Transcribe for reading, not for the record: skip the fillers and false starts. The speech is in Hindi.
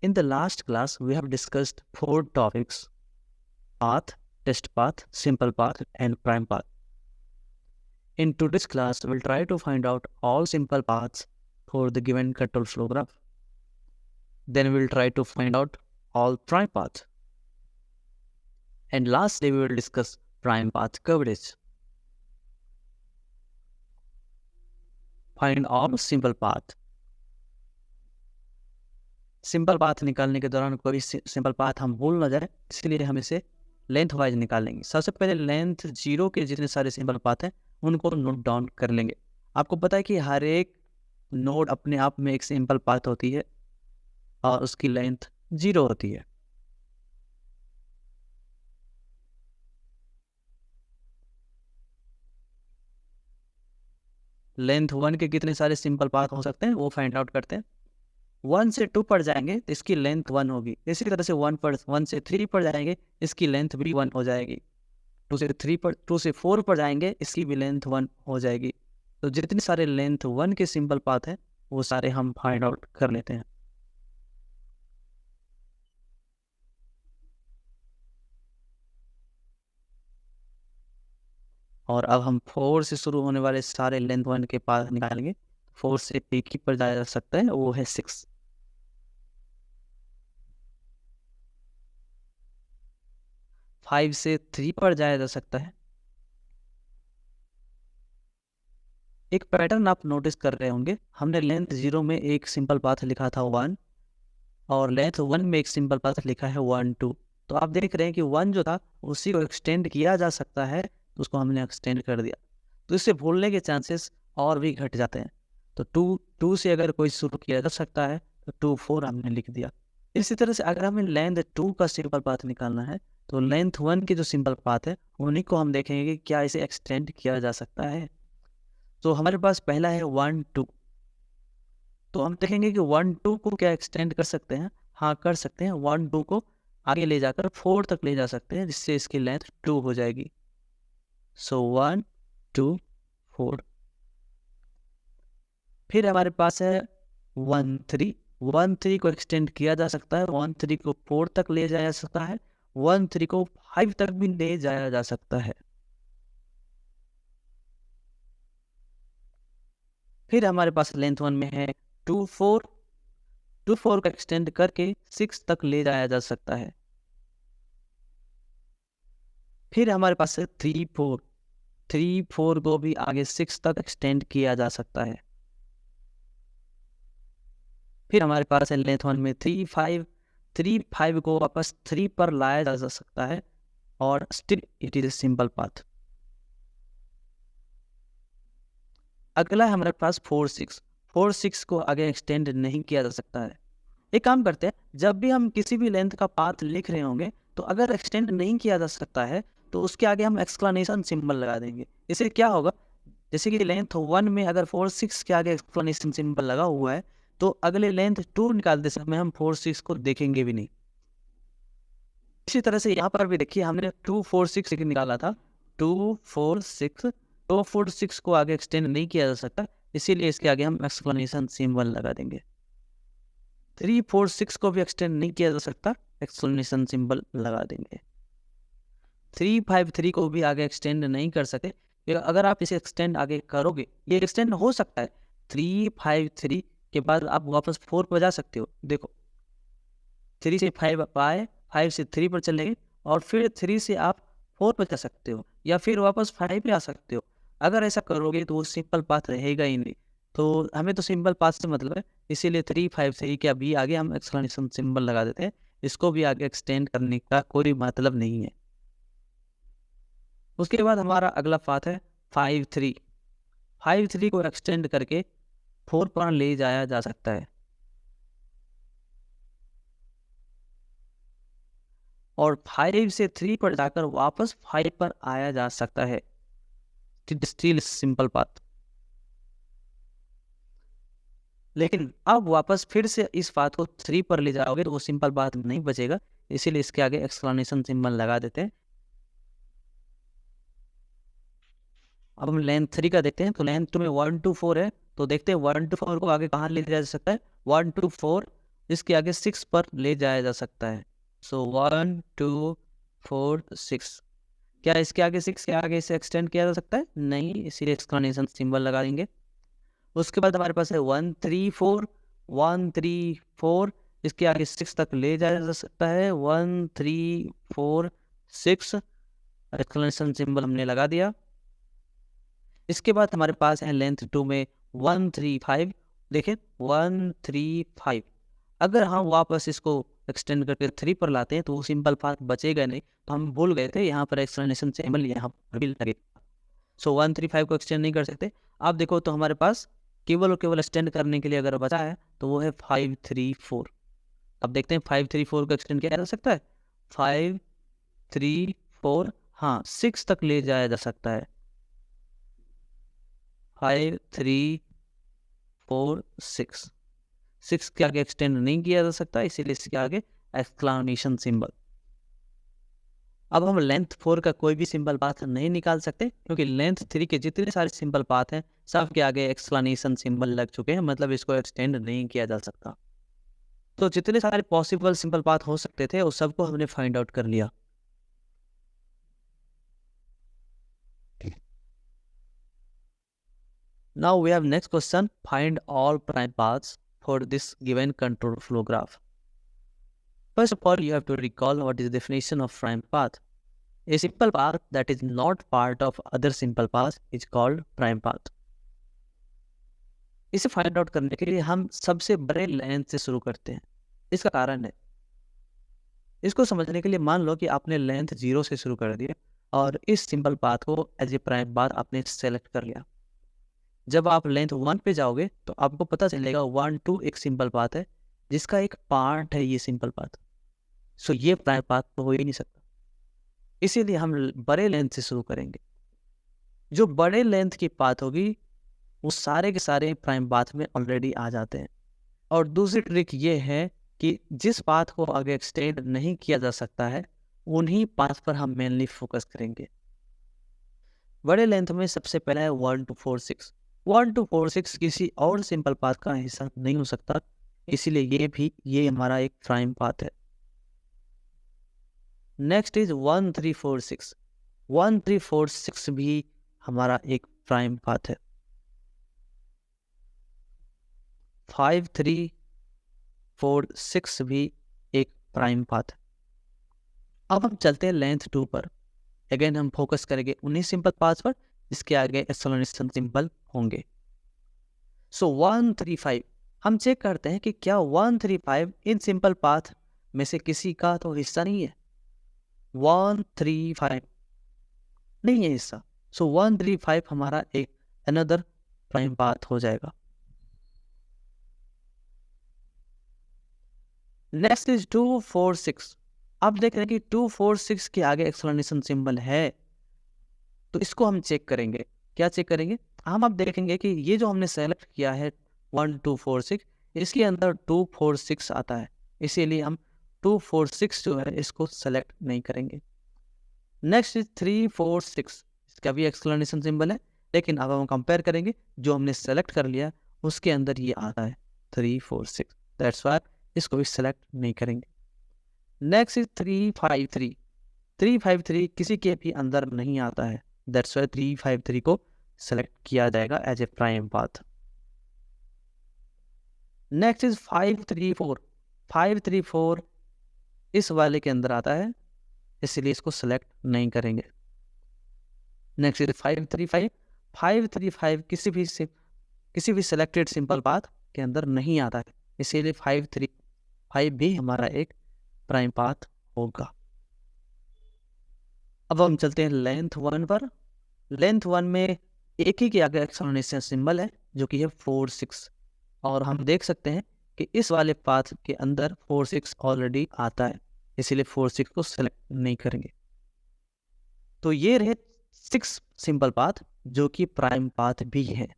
In the last class, we have discussed 4 topics: path, test path, simple path, and prime path. In today's class, we'll try to find out all simple paths for the given control flow graph. Then we'll try to find out all prime paths. And lastly, we will discuss prime path coverage. Find all simple path. Simple path निकालने के दौरान कोई सिंपल पाथ हम भूल ना जाए, इसलिए हम इसे लेंथ वाइज निकालेंगे। सबसे पहले लेंथ 0 के जितने सारे सिंपल पाथ हैं उनको नोट डाउन कर लेंगे। आपको पता है कि हर एक नोड अपने आप में एक सिंपल पाथ होती है और उसकी लेंथ 0 होती है। लेंथ 1 के कितने सारे सिंपल पाथ हो सकते हैं वो फाइंड आउट करते हैं। 1 से 2 पर जाएंगे तो इसकी लेंथ 1 होगी। इसी तरह से 1 से 3 पर जाएंगे, इसकी लेंथ भी 1 हो जाएगी। 2 से 4 पर जाएंगे, इसकी भी लेंथ 1 हो जाएगी। तो जितने सारे लेंथ 1 के सिंपल पाथ हैं वो सारे हम फाइंड आउट कर लेते हैं। और अब हम 4 से शुरू होने वाले सारे लेंथ 1 के पाथ निकालेंगे। 4 से एक ही पर जाया जा सकता है, वो है 6। 5 से 3 पर जाया जा सकता है। एक पैटर्न आप नोटिस कर रहे होंगे, हमने लेंथ 0 में एक सिंपल पाथ लिखा था 1 और लेंथ 1 में एक सिंपल पाथ लिखा है 1 2। तो आप देख रहे हैं कि 1 जो था उसी को एक्सटेंड किया जा सकता है, तो उसको हमने एक्सटेंड कर दिया, तो इससे भूलने के चांसेस और भी घट जाते हैं। तो 2 से अगर कोई शुरू किया जा सकता है तो 2 4 हमने लिख दिया। इसी तरह से अगर हमें लेंथ 2 का सिंपल पाथ निकालना है तो लेंथ 1 के जो सिंपल पाथ है उन्हीं को हम देखेंगे कि क्या इसे एक्सटेंड किया जा सकता है। तो हमारे पास पहला है 1 2। तो हम देखेंगे कि 1 2 को क्या एक्सटेंड कर सकते हैं। हाँ, कर सकते हैं। 1 2 को आगे ले जाकर 4 तक ले जा सकते हैं, जिससे इसकी लेंथ 2 हो जाएगी। सो 1 2 4। फिर हमारे पास है 1 3। 1 3 को एक्सटेंड किया जा सकता है, 1 3 को 4 तक ले जाया जा सकता है, 1 3 को 5 तक भी ले जाया जा सकता है। फिर हमारे पास लेंथ 1 में है 2 4। 2 4 को एक्सटेंड करके 6 तक ले जाया जा सकता है। फिर हमारे पास है 3 4। 3 4 को भी आगे 6 तक एक्सटेंड किया जा सकता है। फिर हमारे पास है लेंथ 1 में 3 5। 3 5 को वापस 3 पर लाया जा सकता है और still it is a simple path. अगला है हमारे पास 4 6। 4 6 को आगे एक्सटेंड नहीं किया जा सकता है। एक काम करते हैं, जब भी हम किसी भी लेंथ का पाथ लिख रहे होंगे तो अगर एक्सटेंड नहीं किया जा सकता है तो उसके आगे हम एक्सक्लेमेशन सिंबल लगा देंगे। इससे क्या होगा, जैसे कि लेंथ 1 में अगर 4 6 के आगे एक्सक्लेमेशन सिंबल लगा हुआ है तो अगले लेंथ 2 निकालते समय हम 4 6 को देखेंगे भी नहीं। इसी तरह से यहाँ पर भी देखिए, हमने 2 4 6 निकाला था, 2 4 6। 2 4 6 को आगे एक्सटेंड नहीं किया जा सकता, इसीलिए इसके आगे हम एक्सक्लेमेशन सिंबल लगा देंगे। 3 4 6 को भी एक्सटेंड नहीं किया जा सकता, एक्सक्लेमेशन सिंबल लगा देंगे। 3 5 3 को भी आगे एक्सटेंड नहीं कर सकते, अगर आप इसे एक्सटेंड आगे करोगे, ये एक्सटेंड हो सकता है। 3 5 3 के बाद आप वापस 4 पर जा सकते हो। देखो, 3 से 5 आए, 5 से 3 पर चलेंगे और फिर 3 से आप 4 पर जा सकते हो या फिर वापस 5 पे आ सकते हो। अगर ऐसा करोगे तो वो सिंपल पाथ रहेगा ही नहीं। तो हमें तो सिंपल पाथ से मतलब है, इसीलिए 3 5 3 के अभी आगे हम एक्सक्लेमेशन सिंबल लगा देते हैं। इसको भी आगे एक्सटेंड करने का कोई मतलब नहीं है। उसके बाद हमारा अगला पाथ है 5 3। 5 3 को एक्सटेंड करके 4 पर ले जाया जा सकता है और 5 से 3 पर जाकर वापस 5 पर आया जा सकता है। Still simple path. लेकिन अब वापस फिर से इस पाथ को 3 पर ले जाओगे तो वो सिंपल पाथ नहीं बचेगा, इसीलिए इसके आगे एक्सक्लेमेशन सिंबल लगा देते हैं। अब हम लेंथ 3 का देखते हैं। तो लेंथ 2 में 1 2 4 है, तो देखते हैं 1 2 4 को आगे कहाँ ले जाया जा सकता है। 1 2 4 इसके आगे 6 पर ले जाया जा सकता है। सो 1 2 4 6। क्या इसके आगे 6 के आगे इसे एक्सटेंड किया जा सकता है? नहीं, इसीलिए एक्सक्लेमेशन सिंबल लगा देंगे। उसके बाद हमारे पास है 1 3 4, 1 3 4, इसके आगे 6 तक ले जाया जा सकता है। 1 3 4 6, एक्सक्लेमेशन सिंबल हमने लगा दिया। इसके बाद हमारे पास है लेंथ 2 में 1 3 5। देखिए 1 3 5, अगर हम वापस इसको एक्सटेंड करके 3 पर लाते हैं तो वो सिंपल पाथ बचेगा नहीं, तो हम भूल गए थे यहाँ पर एक्सप्लेनेशन सिंबल यहाँ पर भी लगेगा। सो 1 3 5 को एक्सटेंड नहीं कर सकते। आप देखो तो हमारे पास केवल और केवल एक्सटेंड करने के लिए अगर बचा है तो वो है 5 3 4। अब देखते हैं 5 3 4 को एक्सटेंड किया जा सकता है? 5 3 4, हाँ 6 तक ले जाया जा सकता है। 5 3 4 6, 6 के आगे एक्सटेंड नहीं किया जा सकता, इसीलिए इसके आगे एक्सक्लेमेशन सिंबल। अब हम लेंथ 4 का कोई भी सिंपल पाथ नहीं निकाल सकते, क्योंकि लेंथ 3 के जितने सारे सिंपल पाथ हैं सब के आगे एक्सक्लेमेशन सिंबल लग चुके हैं, मतलब इसको एक्सटेंड नहीं किया जा सकता। तो जितने सारे पॉसिबल सिंपल पाथ हो सकते थे उस सबको हमने फाइंड आउट कर लिया। Now we have next question, find all prime paths for this given control flow graph. First of all, you have to recall what is the definition of prime path. A simple path that is not part of other simple paths is called prime path. इसे फाइंड आउट करने के लिए हम सबसे बड़े लेंथ से शुरू करते हैं। इसका कारण है, इसको समझने के लिए मान लो कि आपने लेंथ 0 से शुरू कर दिया और इस सिंपल पाथ को एज ए प्राइम पाथ आपने सेलेक्ट कर लिया। जब आप लेंथ 1 पे जाओगे तो आपको पता चलेगा 1 2 एक सिंपल पाथ है जिसका एक पार्ट है ये सिंपल पाथ। सो ये प्राइम पाथ तो हो ही नहीं सकता, इसीलिए हम बड़े लेंथ से शुरू करेंगे। जो बड़े लेंथ की पाथ होगी वो सारे के सारे प्राइम पाथ में ऑलरेडी आ जाते हैं। और दूसरी ट्रिक ये है कि जिस पाथ को आगे एक्सटेंड नहीं किया जा सकता है उन्हीं पाथ पर हम मेनली फोकस करेंगे। बड़े लेंथ में सबसे पहला है 1 2 4 6। 1 2 4 6 किसी और सिंपल पाथ का हिस्सा नहीं हो सकता, इसीलिए ये हमारा एक प्राइम पाथ है। Next is 1 3 4 6। 1 3 4 6 भी हमारा एक प्राइम पाथ है। 5 3 4 6 भी एक प्राइम पाथ है। अब हम चलते हैं लेंथ 2 पर। अगेन हम फोकस करेंगे उन्हीं सिंपल पाथ पर जिसके आगे एक्सक्लेमेशन सिंबल होंगे। सो 1 3 5, हम चेक करते हैं कि क्या 1 3 5 इन सिंपल पाथ में से किसी का तो हिस्सा नहीं है। 1 3 5 नहीं है हिस्सा, सो 1 3 5 हमारा एक अनदर प्राइम पाथ हो जाएगा। Next is 2 4 6। आप देख रहे हैं कि 2 4 6 के आगे एक्सक्लेमेशन सिंबल है, तो इसको हम चेक करेंगे। क्या चेक करेंगे? हम अब देखेंगे कि ये जो हमने सेलेक्ट किया है 1 2 4 6, इसके अंदर 2 4 6 आता है, इसीलिए हम 2 4 6 जो है इसको सेलेक्ट नहीं करेंगे। नेक्स्ट इज 3 4 6, इसका भी एक्सक्लेमेशन सिंबल है, लेकिन अब हम कंपेयर करेंगे जो हमने सेलेक्ट कर लिया उसके अंदर ये आता है 3 4 6, दैट्स वाई इसको भी सेलेक्ट नहीं करेंगे। Next is 3 5 3। 3 5 3 किसी के भी अंदर नहीं आता है, दैट्स वाई 3 5 3 को सेलेक्ट किया जाएगा as a prime path. Next is 5 3 4। 5 3 4 इस वाले के अंदर आता है, इसलिए इसको सेलेक्ट नहीं करेंगे। Next is 5 3 5। 5 3 5 किसी भी सेलेक्टेड सिंपल पाथ के अंदर नहीं आता है, इसीलिए 5 3 5 भी हमारा एक प्राइम पाथ होगा। अब हम चलते हैं लेंथ 1 पर। लेंथ 1 में एक ही के आगे एक्सक्लेमेशन सिंबल है जो कि है 4 6, और हम देख सकते हैं कि इस वाले पाथ के अंदर 4 6 ऑलरेडी आता है, इसीलिए 4 6 को सेलेक्ट नहीं करेंगे। तो ये रहे 6 सिंपल पाथ जो कि प्राइम पाथ भी है।